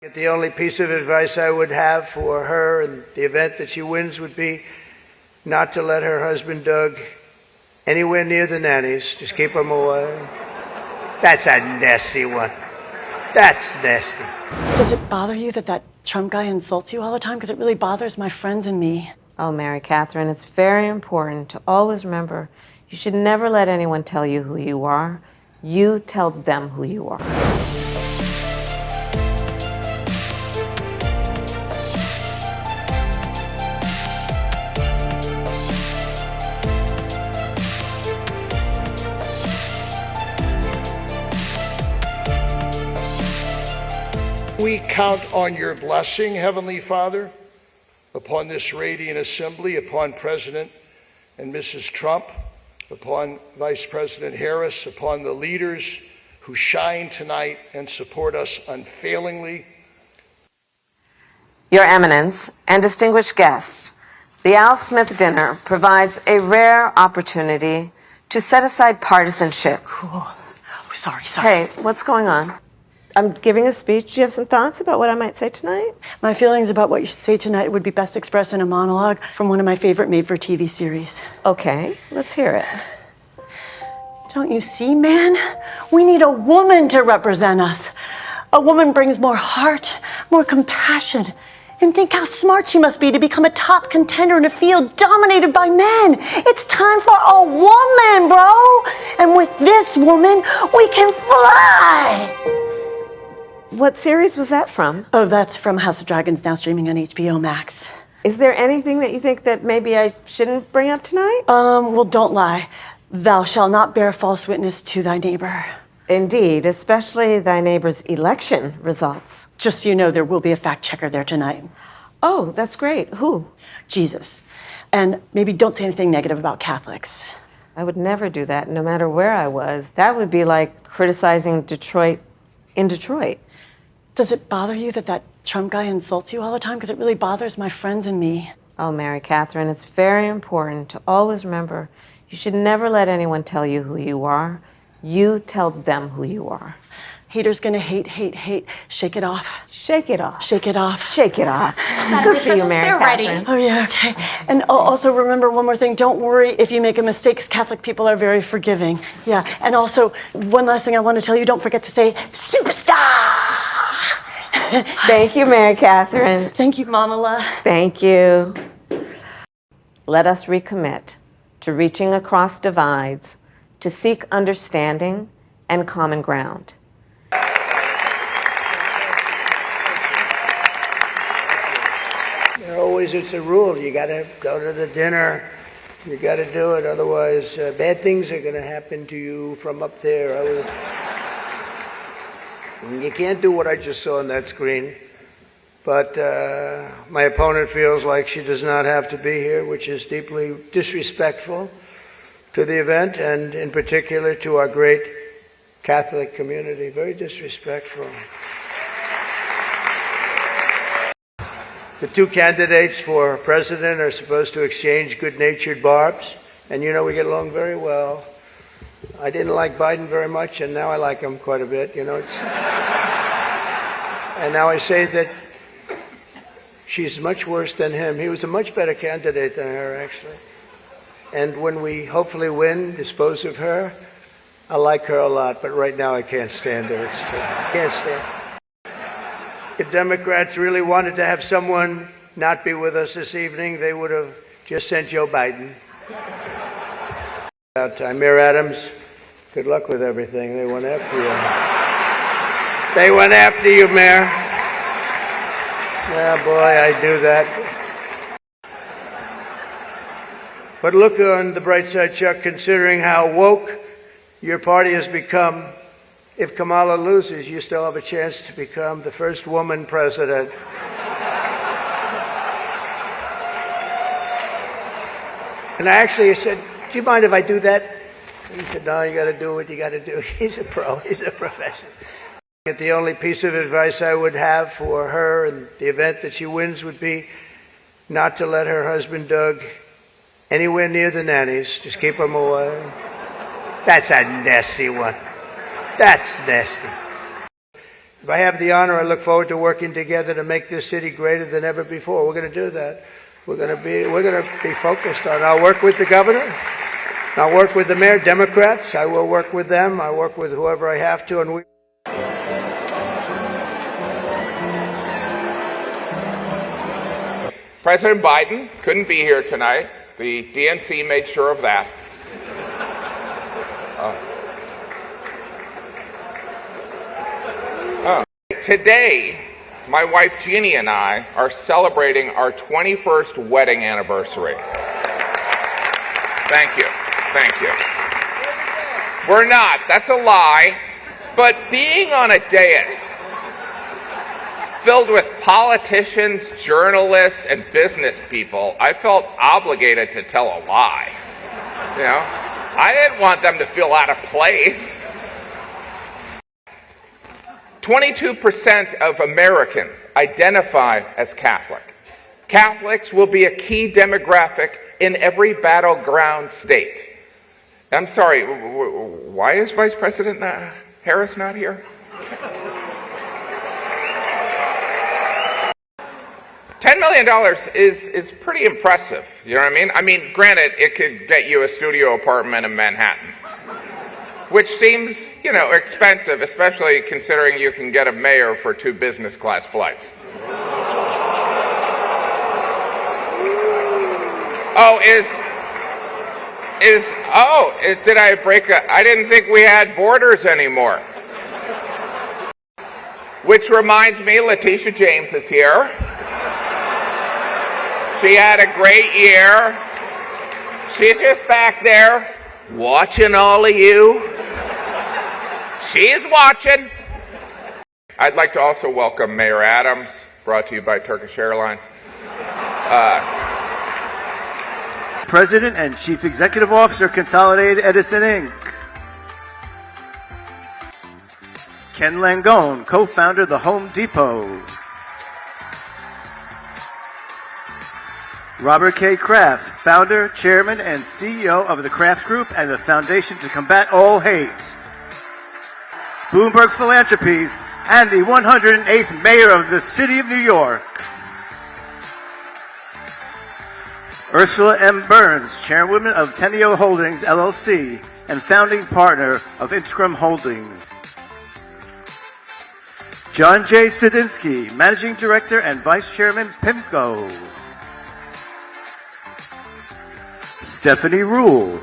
The only piece of advice I would have for her in the event that she wins would be not to let her husband, Doug, anywhere near the nannies. Just keep them away. That's a nasty one. That's nasty. Does it bother you that that Trump guy insults you all the time? Because it really bothers my friends and me. Oh, Mary Catherine, it's very important to always remember you should never let anyone tell you who you are. You tell them who you are. We count on your blessing, Heavenly Father, upon this radiant assembly, upon President and Mrs. Trump, upon Vice President Harris, upon the leaders who shine tonight and support us unfailingly. Your Eminence and distinguished guests, the Al Smith dinner provides a rare opportunity to set aside partisanship. Oh, sorry. Hey, what's going on? I'm giving a speech. Do you have some thoughts about what I might say tonight? My feelings about what you should say tonight would be best expressed in a monologue from one of my favorite made-for-TV series. Okay, let's hear it. Don't you see, man? We need a woman to represent us. A woman brings more heart, more compassion. And think how smart she must be to become a top contender in a field dominated by men. It's time for a woman, bro. And with this woman, we can fly. What series was that from? Oh, that's from House of Dragons, now streaming on HBO Max. Is there anything that you think that maybe I shouldn't bring up tonight? Well, don't lie. Thou shalt not bear false witness to thy neighbor. Indeed, especially thy neighbor's election results. Just so you know, there will be a fact checker there tonight. Oh, that's great. Who? Jesus. And maybe don't say anything negative about Catholics. I would never do that, no matter where I was. That would be like criticizing Detroit in Detroit. Does it bother you that that Trump guy insults you all the time? Because it really bothers my friends and me. Oh, Mary Catherine, it's very important to always remember you should never let anyone tell you who you are. You tell them who you are. Haters gonna hate. Shake it off. Shake it off. Shake it off. Shake it off. Good for you, Mary Catherine. Oh, yeah, okay. And also remember one more thing. Don't worry if you make a mistake, because Catholic people are very forgiving. Yeah, and also one last thing I want to tell you. Don't forget to say, superstar! Thank you, Mary Catherine. Thank you, Kamala. Thank you. Let us recommit to reaching across divides, to seek understanding and common ground. Always it's a rule. You got to go to the dinner. You got to do it. Otherwise, bad things are going to happen to you from up there. You can't do what I just saw on that screen. But my opponent feels like she does not have to be here, which is deeply disrespectful to the event and in particular to our great Catholic community. Very disrespectful. The two candidates for president are supposed to exchange good-natured barbs, and you know we get along very well. I didn't like Biden very much, and now I like him quite a bit. You know, and now I say that she's much worse than him. He was a much better candidate than her, actually. And when we hopefully win, dispose of her, I like her a lot, but right now I can't stand her. It's true. I can't stand her. If Democrats really wanted to have someone not be with us this evening, they would have just sent Joe Biden. About time. Mayor Adams, good luck with everything. They went after you. They went after you, Mayor. Yeah, boy, I do that. But look on the bright side, Chuck, considering how woke your party has become. If Kamala loses, you still have a chance to become the first woman president. And I actually said, do you mind if I do that? He said, no, you got to do what you got to do. He's a pro. He's a professional. The only piece of advice I would have for her in the event that she wins would be not to let her husband, Doug, anywhere near the nannies. Just keep them away. That's a nasty one. That's nasty. If I have the honor, I look forward to working together to make this city greater than ever before. We're going to do that. We're going to be focused on. I'll work with the governor. I'll work with the mayor. Democrats, I will work with them. I work with whoever I have to, and we. President Biden couldn't be here tonight. The DNC made sure of that. Today, my wife Jeannie and I are celebrating our 21st wedding anniversary. Thank you. Thank you. We're not. That's a lie. But being on a dais filled with politicians, journalists, and business people, I felt obligated to tell a lie. You know, I didn't want them to feel out of place. 22% of Americans identify as Catholic. Catholics will be a key demographic in every battleground state. I'm sorry, why is Vice President Harris not here? $10 million is pretty impressive, you know what I mean? I mean, granted, it could get you a studio apartment in Manhattan, which seems, you know, expensive, especially considering you can get a mayor for 2 business class flights. Did I break I didn't think we had borders anymore. Which reminds me, Letitia James is here. She had a great year. She's just back there watching all of you. She's watching. I'd like to also welcome Mayor Adams, brought to you by Turkish Airlines. President and Chief Executive Officer, Consolidated Edison, Inc. Ken Langone, co-founder of the Home Depot. Robert K. Kraft, founder, chairman, and CEO of the Kraft Group and the Foundation to Combat All Hate. Bloomberg Philanthropies and the 108th Mayor of the City of New York. Ursula M. Burns, chairwoman of Teneo Holdings, LLC, and founding partner of Integrum Holdings. John J. Studinsky, managing director and vice chairman, PIMCO. Stephanie Rule,